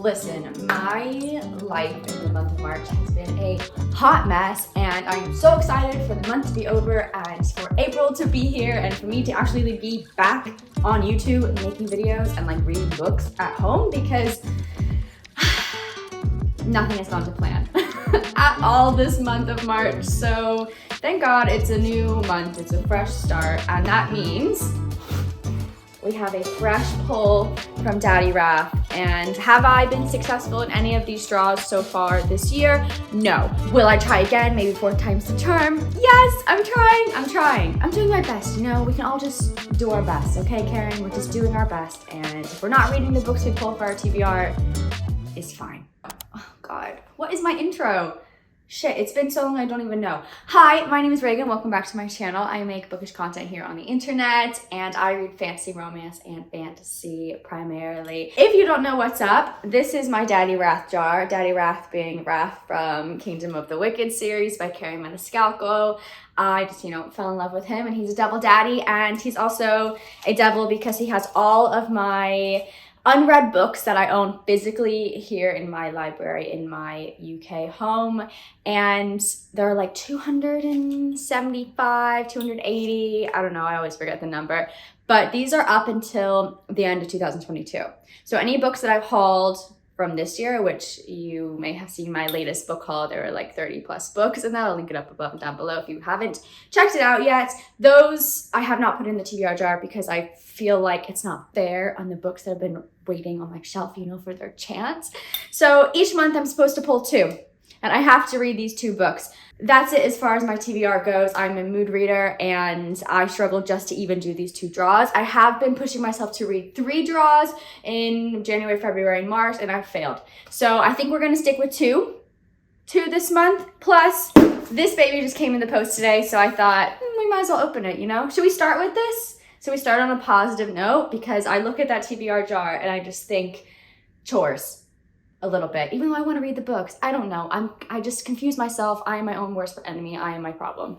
Listen, my life in the month of March has been a hot mess, and I'm so excited for the month to be over and for April to be here and for me to actually be back on YouTube making videos and like reading books at home, because nothing has gone to plan at all this month of March. So thank God it's a new month, it's a fresh start, and that means we have a fresh pull from Daddy Raph. And have I been successful in any of these draws so far this year? No. Will I try again? Maybe 4 times the charm? Yes, I'm trying. I'm doing my best, you know? We can all just do our best, okay, Karen? We're just doing our best. And if we're not reading the books we pull for our TBR, it's fine. Oh God, what is my intro? Shit, it's been so long I don't even know. Hi, my name is Ragan. Welcome back to my channel. I make bookish content here on the internet, and I read fantasy, romance, and fantasy primarily. If you don't know what's up, this is my Daddy Raph jar. Daddy Raph being Raph from Kingdom of the Wicked series by Carrie Maniscalco. I just, fell in love with him, and he's a devil daddy, and he's also a devil because he has all of my unread books that I own physically here in my library in my UK home, and there are like 275, 280, I don't know, I always forget the number, but these are up until the end of 2022. So any books that I've hauled from this year, which you may have seen my latest book haul, there were like 30 plus books, and I'll link it up above and down below if you haven't checked it out yet. Those I have not put in the TBR jar because I feel like it's not fair on the books that have been waiting on my shelf, for their chance. So each month I'm supposed to pull 2, and I have to read these 2 books. That's it as far as my TBR goes. I'm a mood reader, and I struggle just to even do these 2 draws. I have been pushing myself to read 3 draws in January, February, and March, and I've failed. So I think we're gonna stick with 2 this month. Plus, this baby just came in the post today, so I thought, we might as well open it, Should we start with this? So we start on a positive note, because I look at that TBR jar and I just think chores a little bit, even though I want to read the books. I don't know. I just confuse myself. I am my own worst enemy. I am my problem.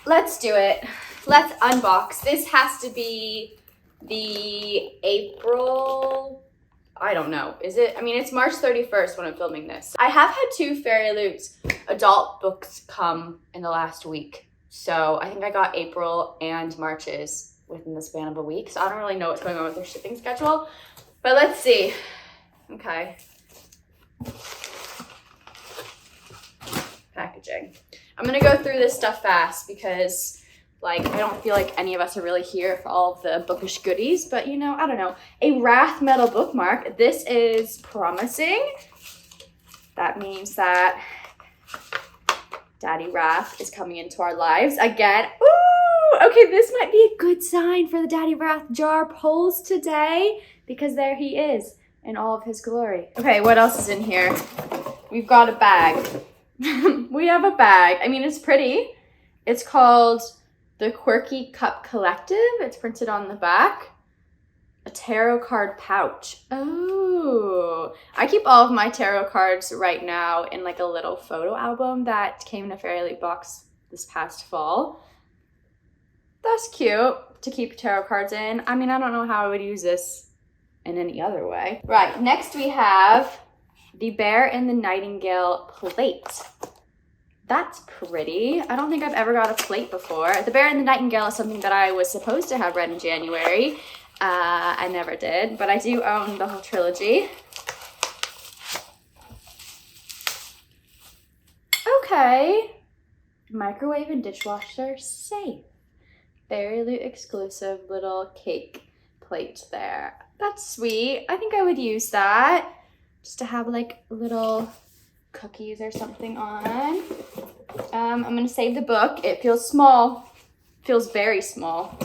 Let's do it. Let's unbox. This has to be the April, I don't know. Is it? I mean, it's March 31st when I'm filming this. I have had 2 Fairyloot adult books come in the last week. So I think I got April and March's within the span of a week. So I don't really know what's going on with their shipping schedule, but let's see. Okay. Packaging. I'm gonna go through this stuff fast because I don't feel like any of us are really here for all of the bookish goodies, but I don't know. A Wrath metal bookmark. This is promising. That means that Daddy Raph is coming into our lives again. Ooh, okay, this might be a good sign for the Daddy Raph jar pulls today, because there he is in all of his glory. Okay, what else is in here? We've got a bag. We have a bag. I mean, it's pretty. It's called the Quirky Cup Collective. It's printed on the back. A tarot card pouch. Oh, I keep all of my tarot cards right now in like a little photo album that came in a Fairyloot box this past fall. That's cute to keep tarot cards in. I mean, I don't know how I would use this in any other way. Right, next we have the Bear and the Nightingale plate. That's pretty. I don't think I've ever got a plate before. The Bear and the Nightingale is something that I was supposed to have read in January. I never did, but I do own the whole trilogy. Okay. Microwave and dishwasher safe. Fairyloot exclusive little cake plate there. That's sweet. I think I would use that just to have like little cookies or something on. I'm gonna save the book. It feels small. Feels very small.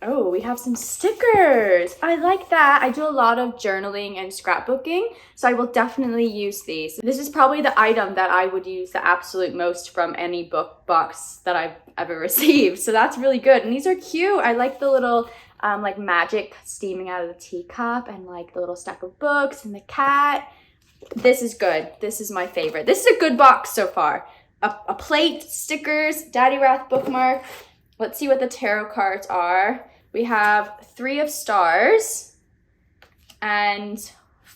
Oh, we have some stickers. I like that. I do a lot of journaling and scrapbooking, so I will definitely use these. This is probably the item that I would use the absolute most from any book box that I've ever received. So that's really good. And these are cute. I like the little like magic steaming out of the teacup, and like the little stack of books and the cat. This is good. This is my favorite. This is a good box so far. A plate, stickers, Daddy Raph bookmark. Let's see what the tarot cards are. We have 3 of Stars and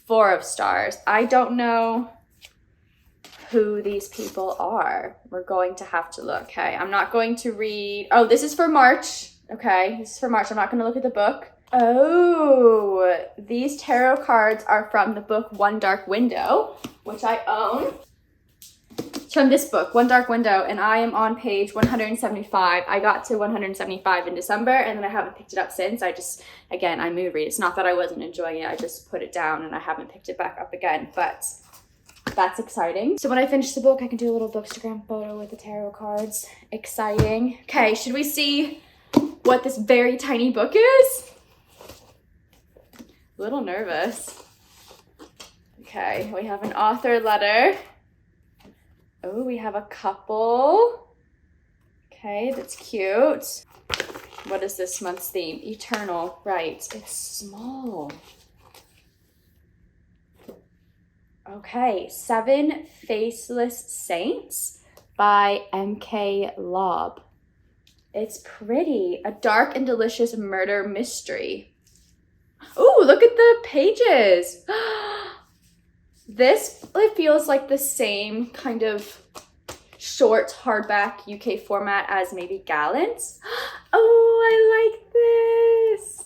4 of stars. I don't know who these people are. We're going to have to look. Okay, I'm not going to read. Oh, this is for March. Okay, this is for March. I'm not going to look at the book. Oh, these tarot cards are from the book One Dark Window, which I own. It's from this book, One Dark Window, and I am on page 175. I got to 175 in December, and then I haven't picked it up since. I mood read. It's not that I wasn't enjoying it. I just put it down, and I haven't picked it back up again, but that's exciting. So when I finish the book, I can do a little bookstagram photo with the tarot cards. Exciting. Okay, should we see what this very tiny book is? A little nervous. Okay, we have an author letter. Oh, we have a couple. Okay, that's cute. What is this month's theme? Eternal, right. It's small. Okay, 7 Faceless Saints by M.K. Lobb. It's pretty. A dark and delicious murder mystery. Ooh, look at the pages. This feels like the same kind of short hardback UK format as maybe Gallant's. Oh, I like this.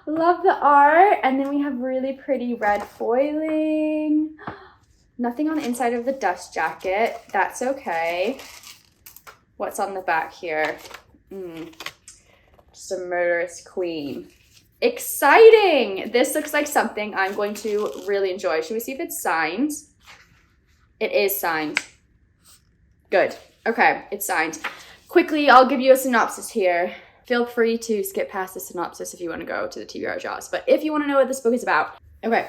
Love the art. And then we have really pretty red foiling. Nothing on the inside of the dust jacket. That's okay. What's on the back here? Just a murderous queen. Exciting! This looks like something I'm going to really enjoy. Should we see if it's signed? It is signed. Good. Okay, it's signed. Quickly, I'll give you a synopsis here. Feel free to skip past the synopsis if you want to go to the TBR Draws. But if you want to know what this book is about. Okay.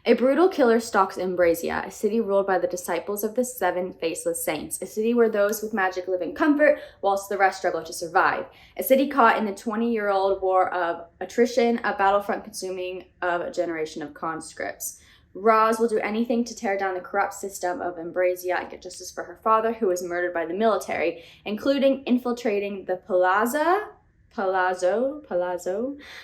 A brutal killer stalks Ambrasia, a city ruled by the disciples of the 7 Faceless Saints, a city where those with magic live in comfort, whilst the rest struggle to survive. A city caught in the 20-year-old war of attrition, a battlefront consuming of a generation of conscripts. Roz will do anything to tear down the corrupt system of Ambrasia and get justice for her father, who was murdered by the military, including infiltrating the Palazzo,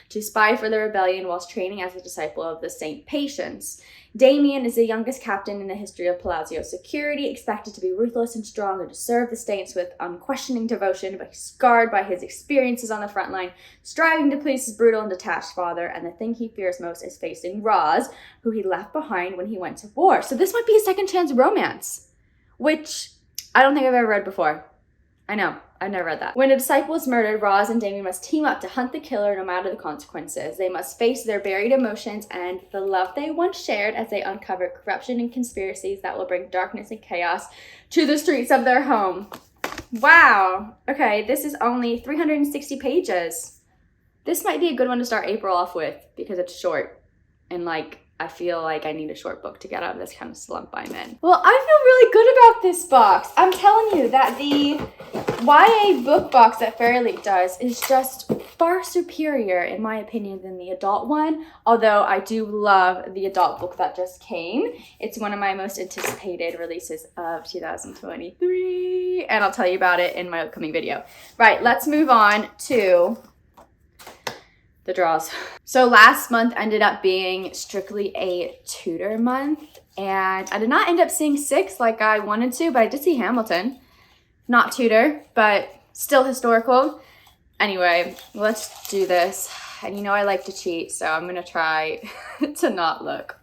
to spy for the rebellion whilst training as a disciple of the Saint Patience. Damien is the youngest captain in the history of Palazzo security, expected to be ruthless and strong and to serve the Saints with unquestioning devotion, but scarred by his experiences on the front line, striving to please his brutal and detached father, and the thing he fears most is facing Roz, who he left behind when he went to war. So this might be a second chance romance, which I don't think I've ever read before. I know, I've never read that. When a disciple is murdered, Roz and Damien must team up to hunt the killer no matter the consequences. They must face their buried emotions and the love they once shared as they uncover corruption and conspiracies that will bring darkness and chaos to the streets of their home. Wow. Okay, this is only 360 pages. This might be a good one to start April off with because it's short and I feel like I need a short book to get out of this kind of slump I'm in. Well, I feel really good about this box. I'm telling you that the YA book box that Fairyloot does is just far superior, in my opinion, than the adult one. Although I do love the adult book that just came. It's one of my most anticipated releases of 2023. And I'll tell you about it in my upcoming video. Right, let's move on to the draws. So last month ended up being strictly a Tudor month, and I did not end up seeing 6 like I wanted to, but I did see Hamilton. Not Tudor, but still historical. Anyway, let's do this. And you know I like to cheat, so I'm gonna try to not look.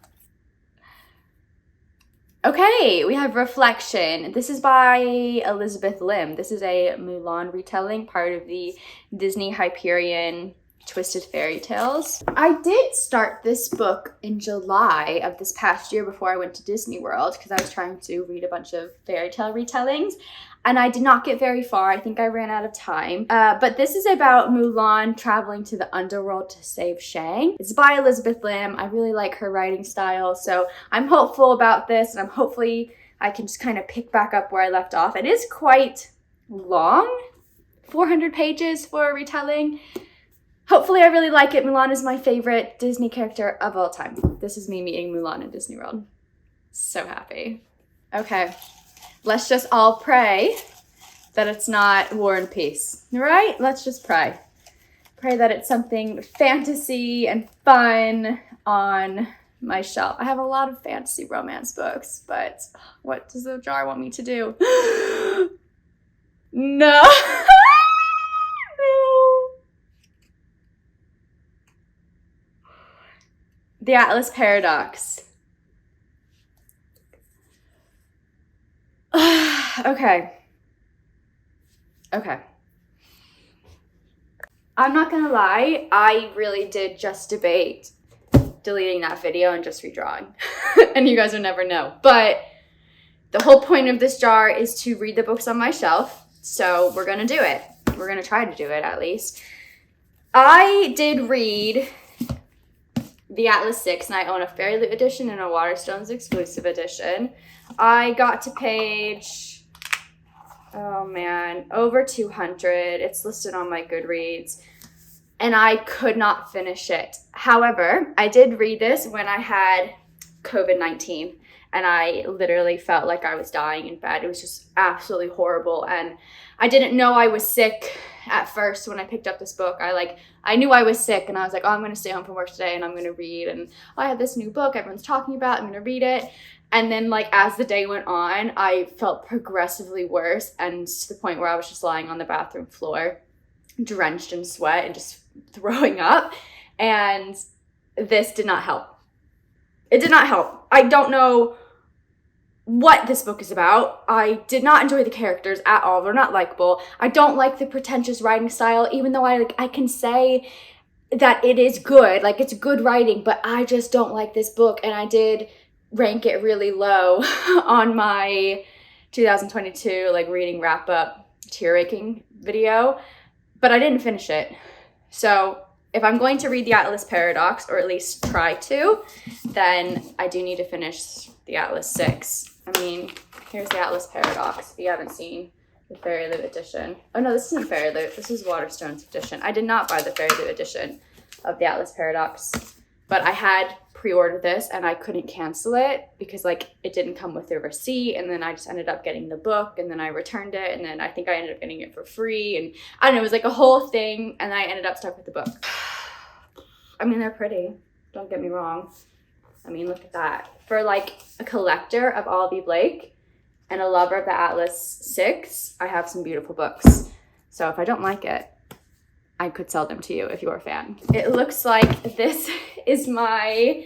Okay, we have Reflection. This is by Elizabeth Lim. This is a Mulan retelling, part of the Disney Hyperion Twisted Fairy Tales. I did start this book in July of this past year before I went to Disney World because I was trying to read a bunch of fairy tale retellings, and I did not get very far. I think I ran out of time. But this is about Mulan traveling to the underworld to save Shang. It's by Elizabeth Lim. I really like her writing style, so I'm hopeful about this, and hopefully I can just kind of pick back up where I left off. It is quite long, 400 pages for a retelling. Hopefully I really like it. Mulan is my favorite Disney character of all time. This is me meeting Mulan in Disney World. So happy. Okay, let's just all pray that it's not War and Peace, right? Let's just pray. Pray that it's something fantasy and fun on my shelf. I have a lot of fantasy romance books, but what does the jar want me to do? No. No. The Atlas Paradox. Okay. Okay. I'm not gonna lie, I really did just debate deleting that video and just redrawing. And you guys will never know. But the whole point of this jar is to read the books on my shelf. So we're gonna do it. We're gonna try to do it at least. I did read the Atlas 6, and I own a Fairyloot edition and a Waterstones exclusive edition. I got to page, oh man, over 200. It's listed on my Goodreads, and I could not finish it. However, I did read this when I had COVID-19, and I literally felt like I was dying in bed. It was just absolutely horrible, and I didn't know I was sick at first when I picked up this book. I knew I was sick, and I was like, oh, I'm going to stay home from work today, and I'm going to read, and I have this new book everyone's talking about, I'm going to read it. And then, like, as the day went on, I felt progressively worse, and to the point where I was just lying on the bathroom floor, drenched in sweat and just throwing up, and this did not help. It did not help. I don't know what this book is about. I did not enjoy the characters at all. They're not likable. I don't like the pretentious writing style, even though I can say that it is good. Like, it's good writing, but I just don't like this book, and I did rank it really low on my 2022 like reading wrap up tear raking video, but I didn't finish it. So if I'm going to read the Atlas Paradox, or at least try to, then I do need to finish the Atlas 6. I mean, here's the Atlas Paradox if you haven't seen the Fairyloot edition. Oh no, this isn't Fairyloot, this is Waterstones edition. I did not buy the Fairyloot edition of the Atlas Paradox, but I had pre-ordered this and I couldn't cancel it because like it didn't come with a receipt, and then I just ended up getting the book, and then I returned it, and then I think I ended up getting it for free, and I don't know, it was like a whole thing, and I ended up stuck with the book. I mean, they're pretty, don't get me wrong. I mean, look at that. For like a collector of Olivia Blake and a lover of the Atlas 6, I have some beautiful books. So if I don't like it, I could sell them to you if you're a fan. It looks like this is my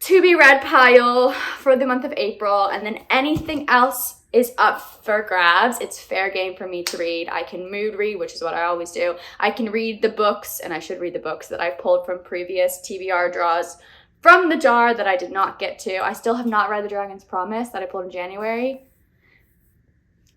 to be read pile for the month of April, and then anything else is up for grabs. It's fair game for me to read. I can mood read, which is what I always do. I can read the books, and I should read the books that I've pulled from previous TBR draws from the jar that I did not get to. I still have not read The Dragon's Promise that I pulled in January,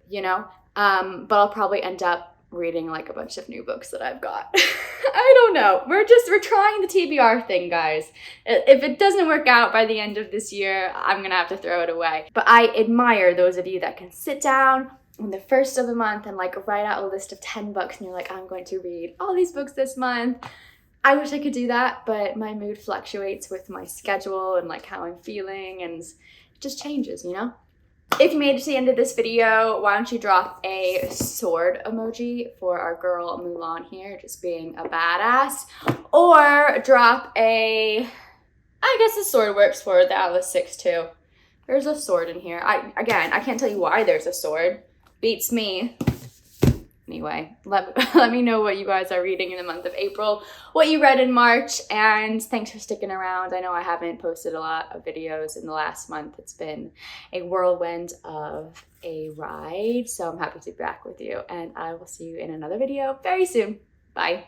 you know, but I'll probably end up reading like a bunch of new books that I've got. I don't know. We're trying the TBR thing, guys. If it doesn't work out by the end of this year, I'm gonna have to throw it away. But I admire those of you that can sit down on the first of the month and like write out a list of 10 books, and you're like, I'm going to read all these books this month. I wish I could do that, but my mood fluctuates with my schedule and like how I'm feeling, and it just changes, you know? If you made it to the end of this video, why don't you drop a sword emoji for our girl Mulan here, just being a badass, or drop I guess the sword works for the Atlas 6 too. There's a sword in here. I can't tell you why there's a sword. Beats me. Anyway, let me know what you guys are reading in the month of April, what you read in March, and thanks for sticking around. I know I haven't posted a lot of videos in the last month. It's been a whirlwind of a ride, so I'm happy to be back with you, and I will see you in another video very soon. Bye.